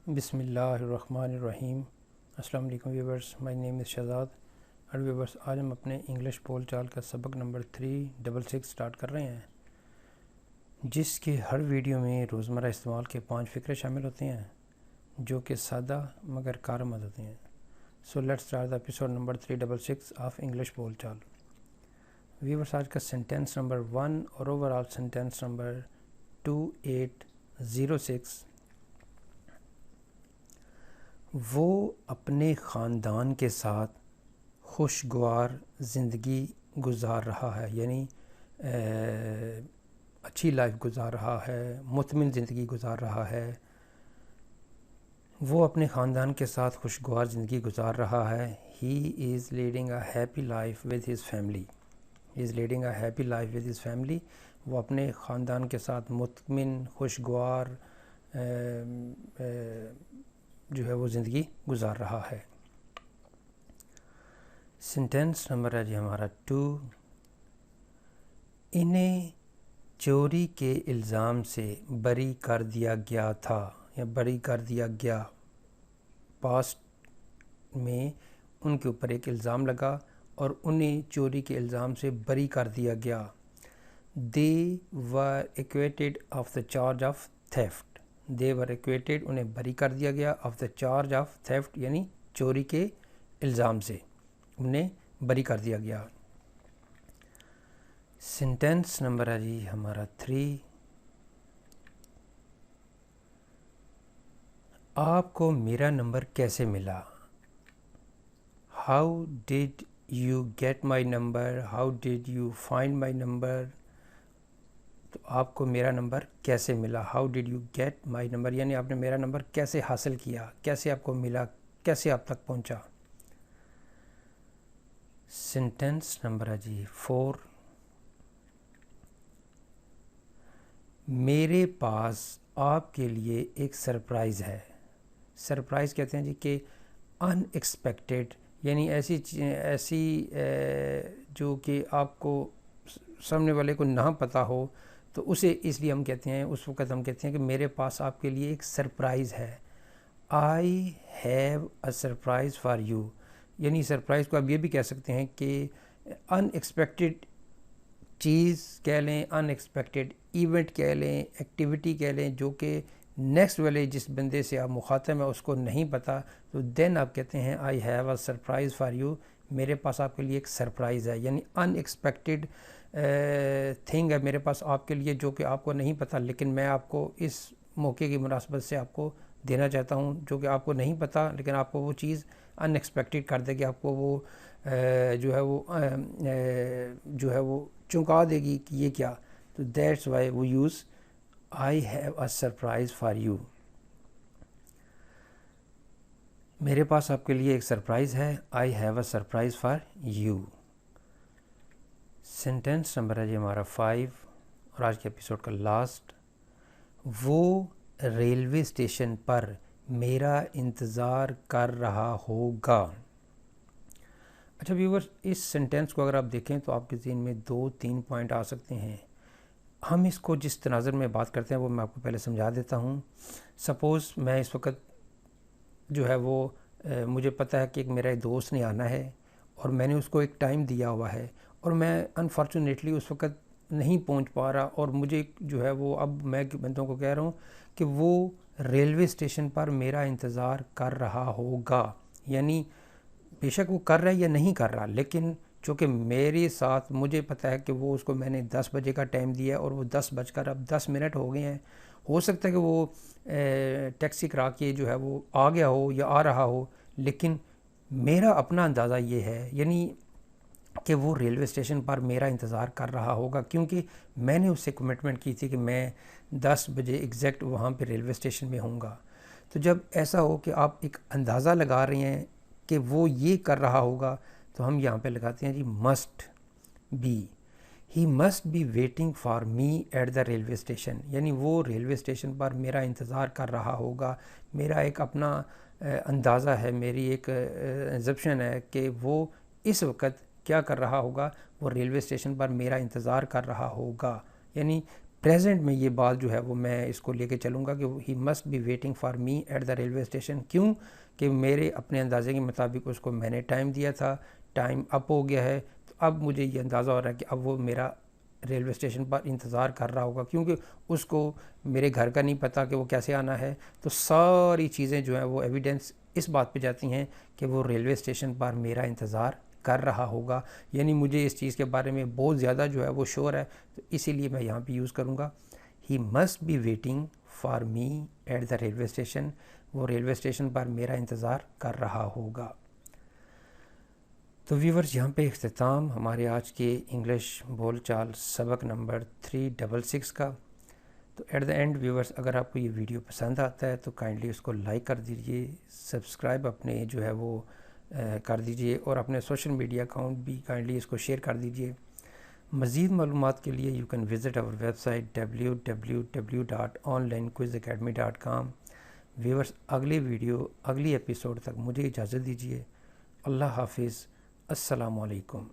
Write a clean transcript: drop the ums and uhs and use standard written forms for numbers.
बिस्मिल्लाहिर्रहमानिर्रहीम। अस्सलाम वालेकुम viewers, my name is Shahzad और व्यूवर्स, आज हम अपने इंग्लिश बोल चाल का सबक नंबर 366 स्टार्ट कर रहे हैं, जिसके हर वीडियो में रोज़मर्रा इस्तेमाल के 5 फ़िक्रे शामिल होते हैं जो कि सादा मगर कारआमद होते हैं। So let's start the episode number 366 of English बोल चाल। व्यूवर्स, आज का सेंटेंस नंबर 1 और ओवरऑल सेंटेंस नंबर 2806। वो अपने ख़ानदान के साथ खुशगवार ज़िंदगी गुजार रहा है, यानी अच्छी लाइफ गुजार रहा है, मुतमिन ज़िंदगी गुजार रहा है। वो अपने ख़ानदान के साथ खुशगवार ज़िंदगी गुजार रहा है। He is leading a happy life with his family. He is leading a happy life with his family. वो अपने ख़ानदान के साथ मुतमिन खुशगवार जो है वो ज़िंदगी गुजार रहा है। सेंटेंस नंबर है जी हमारा 2। इन्हें चोरी के इल्ज़ाम से बरी कर दिया गया था या बरी कर दिया गया। पास्ट में उनके ऊपर एक इल्ज़ाम लगा और उन्हें चोरी के इल्ज़ाम से बरी कर दिया गया। They were acquitted of the charge of theft. They were acquitted, उन्हें बरी कर दिया गया, of the charge of theft यानी चोरी के इल्ज़ाम से उन्हें बरी कर दिया गया। सेंटेंस नंबर है जी हमारा 3। आपको मेरा नंबर कैसे मिला? How did you get my number? How did you find my number? तो आपको मेरा नंबर कैसे मिला? How did you get my number यानी आपने मेरा नंबर कैसे हासिल किया, कैसे आपको मिला, कैसे आप तक पहुंचा। सेंटेंस नंबर है जी 4। मेरे पास आपके लिए एक सरप्राइज़ है। सरप्राइज़ कहते हैं जी कि अनएक्सपेक्टेड, यानी ऐसी जो कि आपको सामने वाले को ना पता हो, तो उसे इसलिए हम कहते हैं, उस वक़्त हम कहते हैं कि मेरे पास आपके लिए एक सरप्राइज़ है। I have a surprise for you, यानी सरप्राइज़ को आप ये भी कह सकते हैं कि अनएक्सपेक्टेड चीज़ कह लें, अनएक्सपेक्टेड इवेंट कह लें, एक्टिविटी कह लें, जो कि नेक्स्ट वाले जिस बंदे से आप मुखातब हैं उसको नहीं पता, तो देन आप कहते हैं आई have a surprise for you, मेरे पास आपके लिए एक सरप्राइज़ है, यानी अनएक्सपेक्टेड थिंग है मेरे पास आपके लिए जो कि आपको नहीं पता, लेकिन मैं आपको इस मौके की मुनासबत से आपको देना चाहता हूँ, जो कि आपको नहीं पता लेकिन आपको वो चीज़ अनएक्सपेक्टेड कर देगी, आपको वो जो है वो चौंका देगी कि ये क्या। तो that's why we use I have a surprise for you. मेरे पास आपके लिए एक सरप्राइज़ है। I have a surprise for you. Sentence number है जी हमारा 5 और आज के एपिसोड का लास्ट। वो रेलवे स्टेशन पर मेरा इंतज़ार कर रहा होगा। अच्छा व्यूवर्स, इस सेंटेंस को अगर आप देखें तो आपके ज़हन में 2-3 पॉइंट आ सकते हैं। हम इसको जिस तनाज़ुर में बात करते हैं वो मैं आपको पहले समझा देता हूँ। सपोज़ मैं इस वक्त जो है वो मुझे पता है कि एक मेरा दोस्त ने आना है और मैंने उसको एक टाइम दिया हुआ है और मैं अनफॉर्चुनेटली उस वक्त नहीं पहुंच पा रहा, और मुझे जो है वो अब मैं बंदों को कह रहा हूँ कि वो रेलवे स्टेशन पर मेरा इंतज़ार कर रहा होगा, यानी बेशक वो कर रहा है या नहीं कर रहा, लेकिन चूँकि मेरे साथ मुझे पता है कि वो उसको मैंने 10 बजे का टाइम दिया है और वो 10 हो गए हैं। हो सकता है कि वो टैक्सी करा के जो है वो आ गया हो या आ रहा हो, लेकिन मेरा अपना अंदाज़ा ये है यानी कि वो रेलवे स्टेशन पर मेरा इंतज़ार कर रहा होगा, क्योंकि मैंने उससे कमिटमेंट की थी कि मैं 10 बजे एग्जैक्ट वहाँ पे रेलवे स्टेशन में होऊंगा। तो जब ऐसा हो कि आप एक अंदाज़ा लगा रहे हैं कि वो ये कर रहा होगा, तो हम यहाँ पे लगाते हैं जी must be. He must be waiting for me at the railway station, यानी वो रेलवे स्टेशन पर मेरा इंतज़ार कर रहा होगा। मेरा एक अपना अंदाज़ा है, मेरी एक एग्जप्शन है कि वो इस वक्त क्या कर रहा होगा, वो रेलवे स्टेशन पर मेरा इंतज़ार कर रहा होगा, यानी प्रेजेंट में ये बात जो है वो मैं इसको लेके चलूँगा कि ही must be waiting for me at the railway station. क्यों? कि मेरे अपने अंदाजे के मुताबिक उसको मैंने टाइम दिया था, टाइम अप हो गया है, तो अब मुझे ये अंदाज़ा हो रहा है कि अब वो मेरा रेलवे स्टेशन पर इंतज़ार कर रहा होगा, क्योंकि उसको मेरे घर का नहीं पता कि वो कैसे आना है। तो सारी चीज़ें जो हैं वो एविडेंस इस बात पे जाती हैं कि वो रेलवे स्टेशन पर मेरा इंतज़ार कर रहा होगा। यानी मुझे इस चीज़ के बारे में बहुत ज़्यादा जो है वो श्योर है, तो इसीलिए मैं यहाँ पे यूज़ करूँगा ही must be waiting for me at the railway station. वो रेलवे स्टेशन पर मेरा इंतज़ार कर रहा होगा। तो व्यूवर्स, यहाँ पे इख्तिताम हमारे आज के इंग्लिश बोलचाल सबक नंबर 366 का। तो एट द एंड व्यूवर्स, अगर आपको ये वीडियो पसंद आता है तो काइंडली उसको लाइक कर दीजिए, सब्सक्राइब अपने जो है वो कर दीजिए, और अपने सोशल मीडिया अकाउंट भी काइंडली इसको शेयर कर दीजिए। मज़ीद मालूमात के लिए you can visit our website www.onlinequizacademy.com। Viewers, अगली एपिसोड तक मुझे इजाज़त दीजिए। अल्लाह हाफिज़। अस्सलामु अलैकुम।